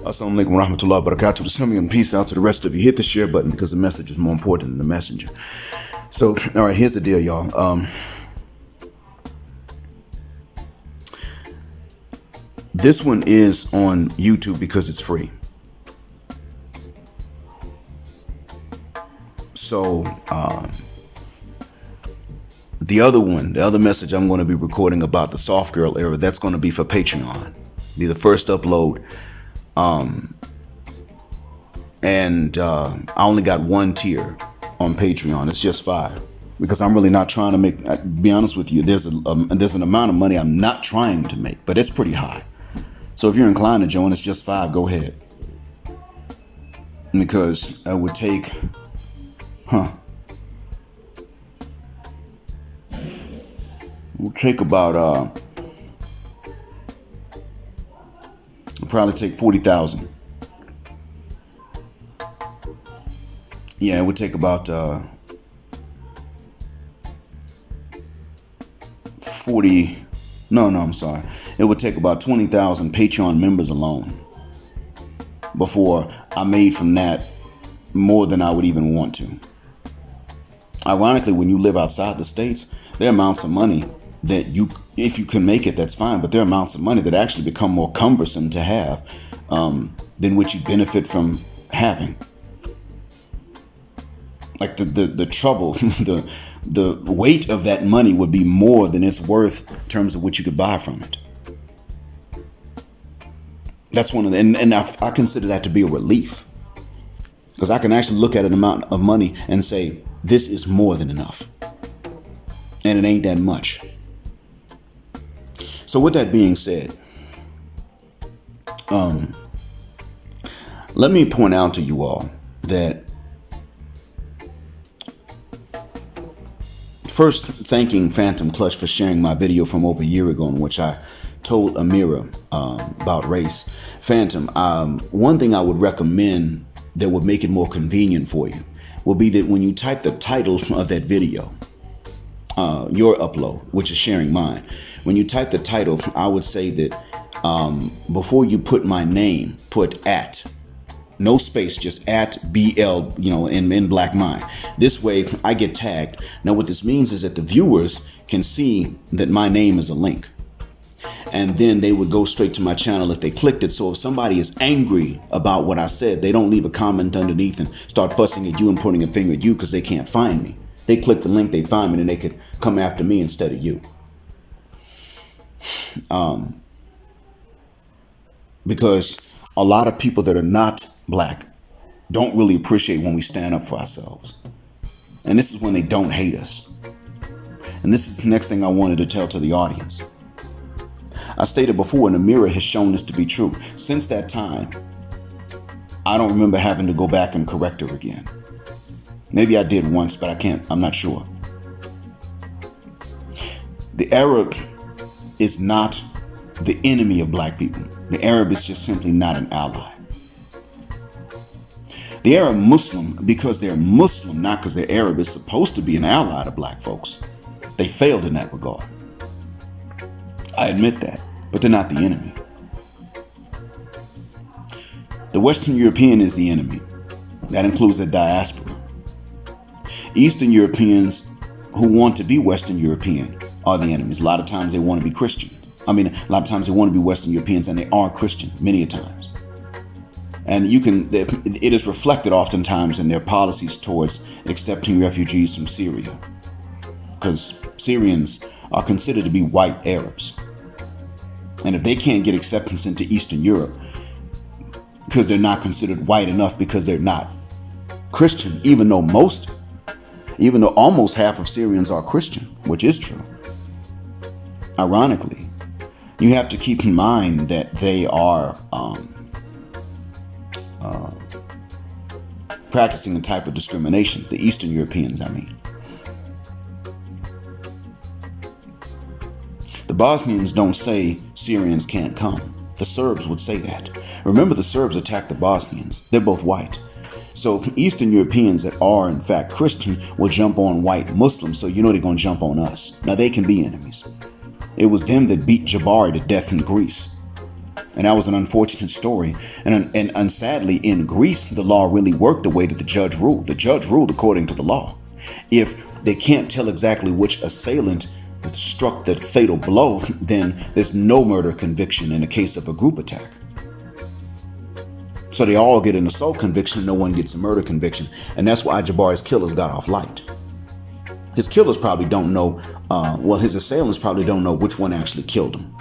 Assalamu alaikum wa rahmatullahi wa barakatuh. To some of you, and peace out to the rest of you. Hit the share button because the message is more important than the messenger. So, all right, here's the deal, y'all. This one is on YouTube because it's free. So, the other message I'm going to be recording about the soft girl era, that's going to be for Patreon. Be the first upload. I only got one tier on Patreon. It's just $5 because I'm really not trying to make. Be honest with you, there's an amount of money I'm not trying to make, but it's pretty high. So if you're inclined to join, it's just $5. Go ahead, because it would take, it will take about it'll probably take 40,000. Yeah, it would take about 40. No, I'm sorry. It would take about 20,000 Patreon members alone before I made from that more than I would even want to. Ironically, when you live outside the States, there are amounts of money that if you can make it, that's fine. But there are amounts of money that actually become more cumbersome to have than what you benefit from having. Like the trouble, the weight of that money would be more than it's worth in terms of what you could buy from it. That's one of the, and I consider that to be a relief, because I can actually look at an amount of money and say, this is more than enough. And it ain't that much. So with that being said, let me point out to you all that first, thanking Phantom Clutch for sharing my video from over a year ago in which I told Amira about race. Phantom, one thing I would recommend that would make it more convenient for you will be that when you type the title of that video, your upload, which is sharing mine, when you type the title, I would say that before you put my name, put @ no space, just @BL, in black mine. This way I get tagged. Now what this means is that the viewers can see that my name is a link. And then they would go straight to my channel if they clicked it. So if somebody is angry about what I said, they don't leave a comment underneath and start fussing at you and pointing a finger at you because they can't find me. They click the link, they find me, and they could come after me instead of you. Because a lot of people that are not black don't really appreciate when we stand up for ourselves. And this is when they don't hate us. And this is the next thing I wanted to tell to the audience. I stated before, and Amira has shown this to be true. Since that time, I don't remember having to go back and correct her again. Maybe I did once, but I'm not sure. The Arab is not the enemy of black people. The Arab is just simply not an ally. The Arab Muslim, because they're Muslim, not because they're Arab, is supposed to be an ally to black folks. They failed in that regard. I admit that, but they're not the enemy. The Western European is the enemy. That includes the diaspora. Eastern Europeans who want to be Western European are the enemies. A lot of times they want to be Christian. A lot of times they want to be Western Europeans, and they are Christian many a times. And it is reflected oftentimes in their policies towards accepting refugees from Syria, because Syrians are considered to be white Arabs. And if they can't get acceptance into Eastern Europe because they're not considered white enough because they're not Christian, even though almost half of Syrians are Christian, which is true. Ironically, you have to keep in mind that they are practicing a type of discrimination, the Eastern Europeans, I mean. The Bosnians don't say Syrians can't come. The Serbs would say that. Remember, the Serbs attacked the Bosnians. They're both white. So Eastern Europeans that are in fact Christian will jump on white Muslims, so they're going to jump on us. Now they can be enemies. It was them that beat Jabari to death in Greece. And that was an unfortunate story. And sadly, in Greece, the law really worked the way that the judge ruled. The judge ruled according to the law. If they can't tell exactly which assailant struck that fatal blow, then there's no murder conviction in the case of a group attack. So they all get an assault conviction, no one gets a murder conviction. And that's why Jabari's killers got off light. His killers probably don't know, his assailants probably don't know which one actually killed him.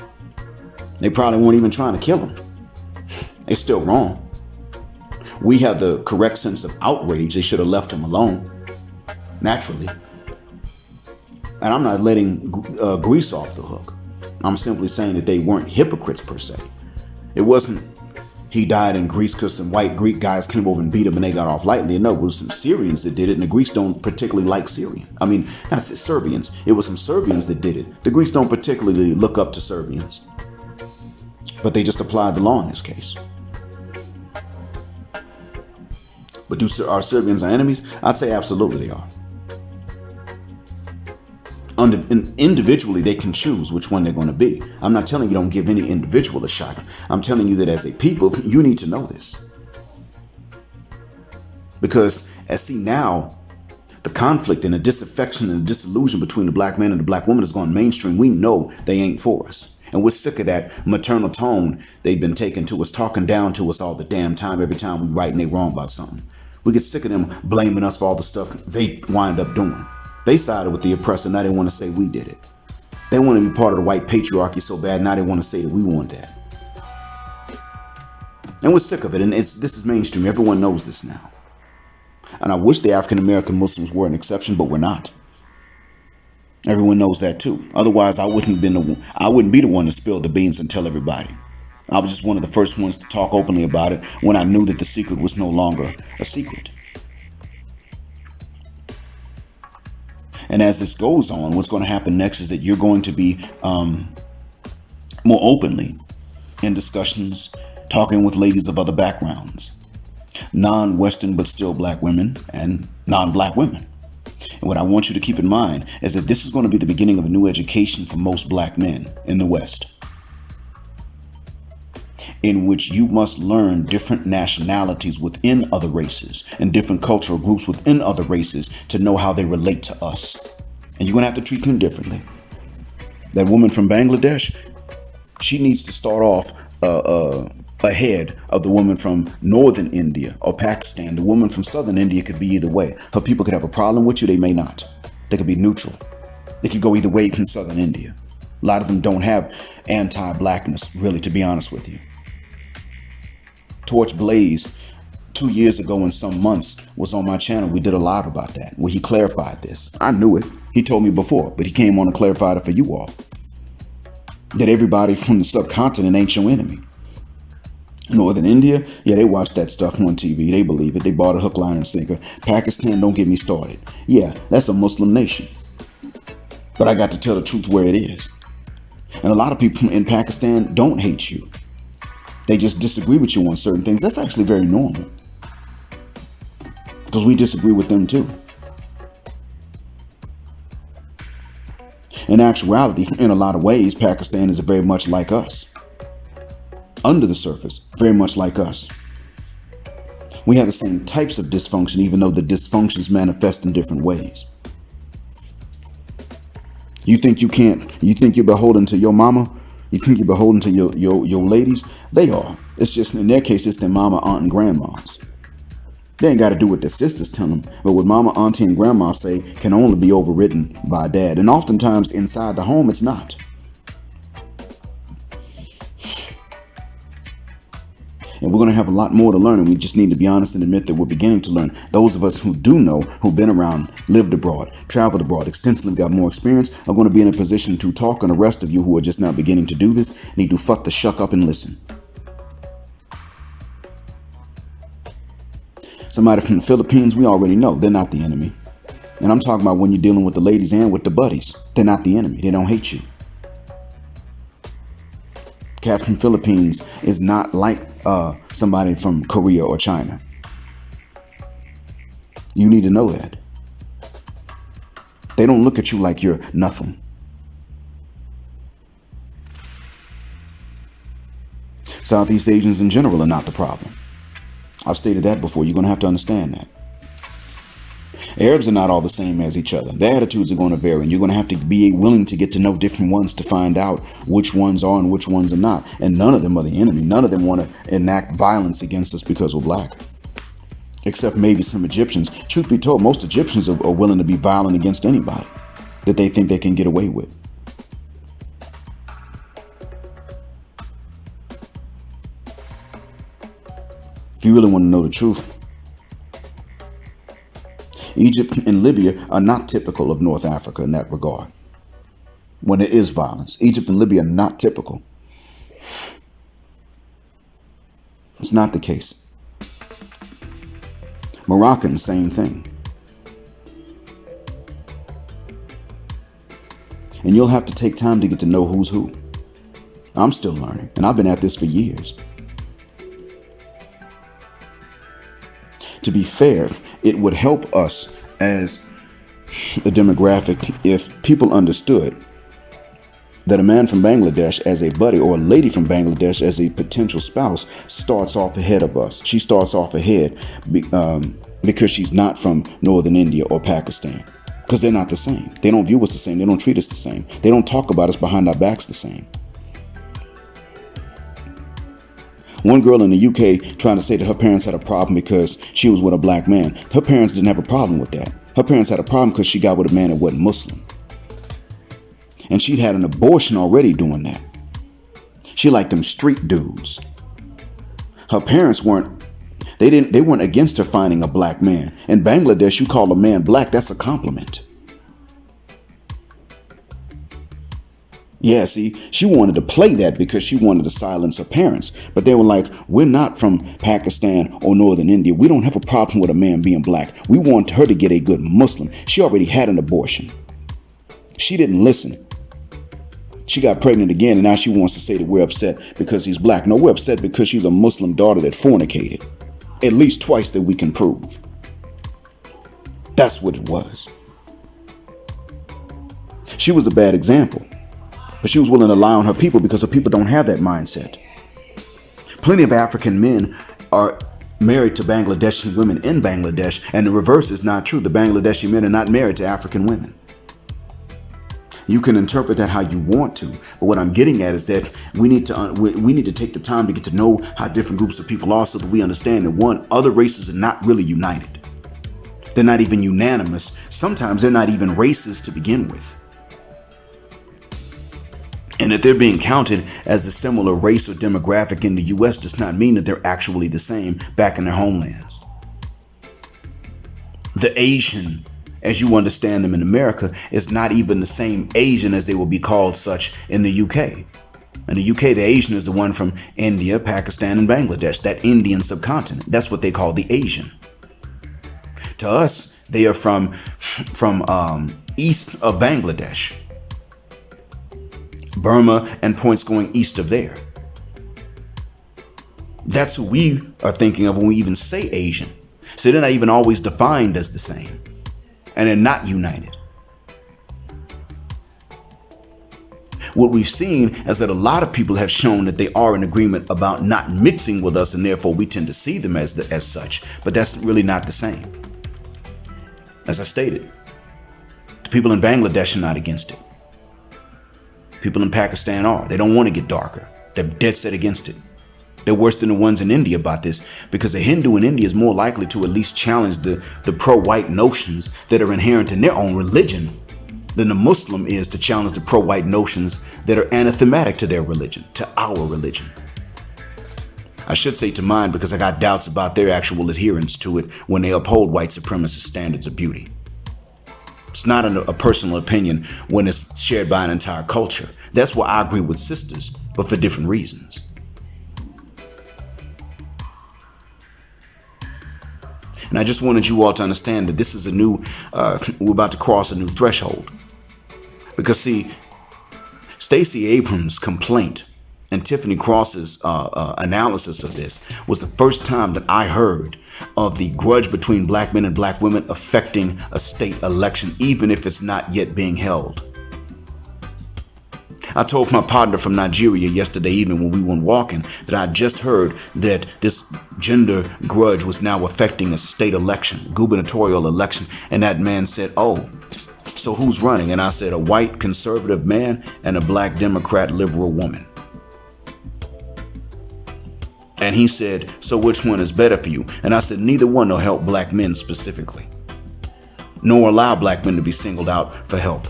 They probably weren't even trying to kill him. They're still wrong. We have the correct sense of outrage. They should have left him alone, naturally. And I'm not letting Greece off the hook. I'm simply saying that they weren't hypocrites per se. It wasn't he died in Greece because some white Greek guys came over and beat him and they got off lightly. No, it was some Syrians that did it, and the Greeks don't particularly like not Serbians. It was some Serbians that did it. The Greeks don't particularly look up to Serbians, but they just applied the law in this case. But are Serbians our enemies? I'd say absolutely they are. Individually, they can choose which one they're going to be. I'm not telling you don't give any individual a shot. I'm telling you that as a people, you need to know this. Because now, the conflict and the disaffection and the disillusion between the black man and the black woman has gone mainstream. We know they ain't for us. And we're sick of that maternal tone they've been taking to us, talking down to us all the damn time, every time we right and they wrong about something. We get sick of them blaming us for all the stuff they wind up doing. They sided with the oppressor, now they want to say we did it. They want to be part of the white patriarchy so bad, now they want to say that we want that. And we're sick of it, and this is mainstream. Everyone knows this now. And I wish the African American Muslims were an exception, but we're not. Everyone knows that too. Otherwise, I wouldn't be the one to spill the beans and tell everybody. I was just one of the first ones to talk openly about it when I knew that the secret was no longer a secret. And as this goes on, what's going to happen next is that you're going to be more openly in discussions, talking with ladies of other backgrounds, non-Western but still black women and non-black women. And what I want you to keep in mind is that this is going to be the beginning of a new education for most black men in the West, in which you must learn different nationalities within other races and different cultural groups within other races to know how they relate to us. And you're going to have to treat them differently. That woman from Bangladesh, she needs to start off ahead of the woman from northern India or Pakistan. The woman from southern India could be either way. Her people could have a problem with you. They may not. They could be neutral. They could go either way in southern India. A lot of them don't have anti-blackness, really, to be honest with you. Torch Blaze 2 years ago in some months was on my channel. We did a live about that where he clarified this. I knew it. He told me before, but he came on and clarified it for you all. That everybody from the subcontinent ain't your enemy. Northern India, yeah, they watch that stuff on TV. They believe it. They bought a hook, line, and sinker. Pakistan, don't get me started. Yeah, that's a Muslim nation. But I got to tell the truth where it is. And a lot of people in Pakistan don't hate you. They just disagree with you on certain things. That's actually very normal, because we disagree with them too. In actuality, in a lot of ways, Pakistan is very much like us. Under the surface, very much like us. We have the same types of dysfunction, even though the dysfunctions manifest in different ways. You think you're beholden to your mama? You think you're beholden to your ladies? They are. It's just, in their case, it's their mama, aunt, and grandmas. They ain't got to do what their sisters tell them, but what mama, auntie, and grandma say can only be overridden by dad. And oftentimes inside the home, it's not. And we're going to have a lot more to learn, and we just need to be honest and admit that we're beginning to learn. Those of us who do know, who've been around, lived abroad, traveled abroad, extensively got more experience, are going to be in a position to talk, and the rest of you who are just now beginning to do this need to fuck the shuck up and listen. Somebody from the Philippines, we already know they're not the enemy. And I'm talking about when you're dealing with the ladies and with the buddies. They're not the enemy. They don't hate you. Cat from Philippines is not like somebody from Korea or China. You need to know that. They don't look at you like you're nothing. Southeast Asians in general are not the problem. I've stated that before. You're going to have to understand that. Arabs are not all the same as each other. Their attitudes are going to vary, and you're going to have to be willing to get to know different ones to find out which ones are and which ones are not. And none of them are the enemy. None of them want to enact violence against us because we're black. Except maybe some Egyptians. Truth be told, most Egyptians are willing to be violent against anybody that they think they can get away with. If you really want to know the truth, Egypt and Libya are not typical of North Africa in that regard. When there is violence, Egypt and Libya are not typical. It's not the case. Moroccan, same thing. And you'll have to take time to get to know who's who. I'm still learning, and I've been at this for years. To be fair, it would help us as a demographic if people understood that a man from Bangladesh as a buddy or a lady from Bangladesh as a potential spouse starts off ahead of us. She starts off ahead because she's not from Northern India or Pakistan, because they're not the same. They don't view us the same. They don't treat us the same. They don't talk about us behind our backs the same. One girl in the UK trying to say that her parents had a problem because she was with a black man. Her parents didn't have a problem with that. Her parents had a problem because she got with a man that wasn't Muslim. And she'd had an abortion already doing that. She liked them street dudes. Her parents weren't against her finding a black man. In Bangladesh, you call a man black, that's a compliment. Yeah, see, she wanted to play that because she wanted to silence her parents. But they were like, we're not from Pakistan or Northern India. We don't have a problem with a man being black. We want her to get a good Muslim. She already had an abortion. She didn't listen. She got pregnant again, and now she wants to say that we're upset because he's black. No, we're upset because she's a Muslim daughter that fornicated. At least twice that we can prove. That's what it was. She was a bad example. But she was willing to lie on her people because her people don't have that mindset. Plenty of African men are married to Bangladeshi women in Bangladesh, and the reverse is not true. The Bangladeshi men are not married to African women. You can interpret that how you want to, but what I'm getting at is that we need to take the time to get to know how different groups of people are so that we understand that, one, other races are not really united. They're not even unanimous. Sometimes they're not even races to begin with. And that they're being counted as a similar race or demographic in the U.S. does not mean that they're actually the same back in their homelands. The Asian, as you understand them in America, is not even the same Asian as they will be called such in the UK. In the UK, the Asian is the one from India, Pakistan, and Bangladesh, that Indian subcontinent. That's what they call the Asian. To us, they are from east of Bangladesh. Burma and points going east of there. That's who we are thinking of when we even say Asian. So they're not even always defined as the same. And they're not united. What we've seen is that a lot of people have shown that they are in agreement about not mixing with us, and therefore we tend to see them as such. But that's really not the same. As I stated, the people in Bangladesh are not against it. People in Pakistan are. They don't want to get darker. They're dead set against it. They're worse than the ones in India about this, because a Hindu in India is more likely to at least challenge the pro-white notions that are inherent in their own religion than the Muslim is to challenge the pro-white notions that are anathematic to their religion, to our religion. I should say to mine, because I got doubts about their actual adherence to it when they uphold white supremacist standards of beauty. It's not a personal opinion when it's shared by an entire culture. That's where I agree with sisters, but for different reasons. And I just wanted you all to understand that this is we're about to cross a new threshold. Because see, Stacey Abrams' complaint and Tiffany Cross's analysis of this was the first time that I heard of the grudge between black men and black women affecting a state election, even if it's not yet being held. I told my partner from Nigeria yesterday evening when we went walking that I just heard that this gender grudge was now affecting a state election, gubernatorial election. And that man said, oh, so who's running? And I said, a white conservative man and a black Democrat liberal woman. And he said, so which one is better for you? And I said, neither one will help black men specifically, nor allow black men to be singled out for help.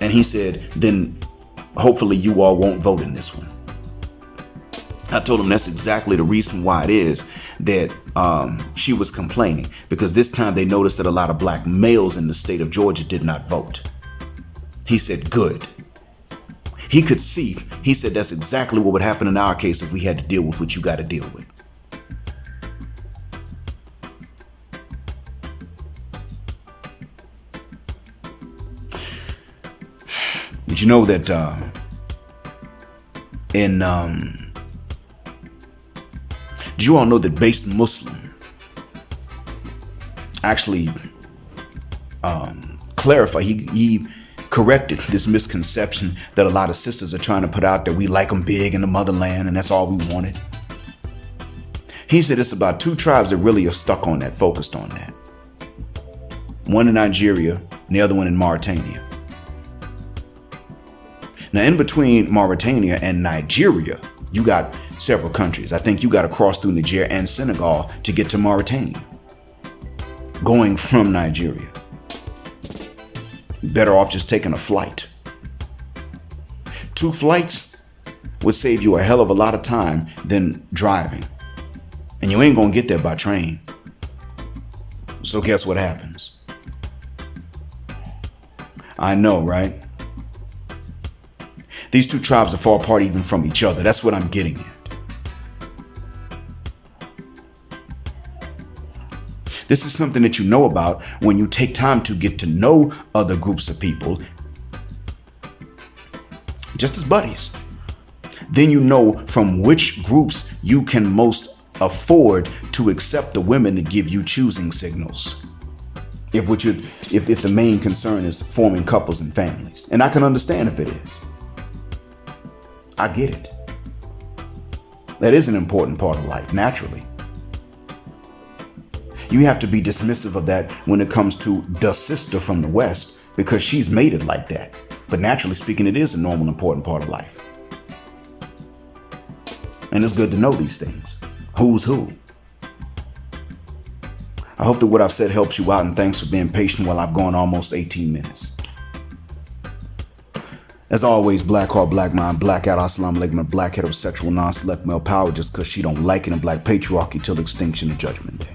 And he said, then hopefully you all won't vote in this one. I told him that's exactly the reason why it is that she was complaining, because this time they noticed that a lot of black males in the state of Georgia did not vote. He said, good. He could see, he said, that's exactly what would happen in our case if we had to deal with what you got to deal with. Did you know that did you all know that Based Muslim actually clarified, he corrected this misconception that a lot of sisters are trying to put out, that we like them big in the motherland and that's all we wanted. He said it's about 2 tribes that really are stuck on that, focused on that. One in Nigeria and the other one in Mauritania. Now, in between Mauritania and Nigeria, you got several countries. I think you got to cross through Niger and Senegal to get to Mauritania, going from Nigeria. Better off just taking a flight. 2 flights would save you a hell of a lot of time than driving. And you ain't gonna get there by train. So guess what happens? I know, right? These 2 tribes are far apart even from each other. That's what I'm getting at. This is something that you know about when you take time to get to know other groups of people, just as buddies. Then you know from which groups you can most afford to accept the women that give you choosing signals. If the main concern is forming couples and families. And I can understand if it is. I get it. That is an important part of life, naturally. You have to be dismissive of that when it comes to the sister from the West, because she's made it like that. But naturally speaking, it is a normal, important part of life. And it's good to know these things. Who's who? I hope that what I've said helps you out, and thanks for being patient while I've gone almost 18 minutes. As always, black heart, black mind, black out, assalamu alaikum, and black heterosexual non-select male power just because she don't like it, and black patriarchy till extinction of judgment day.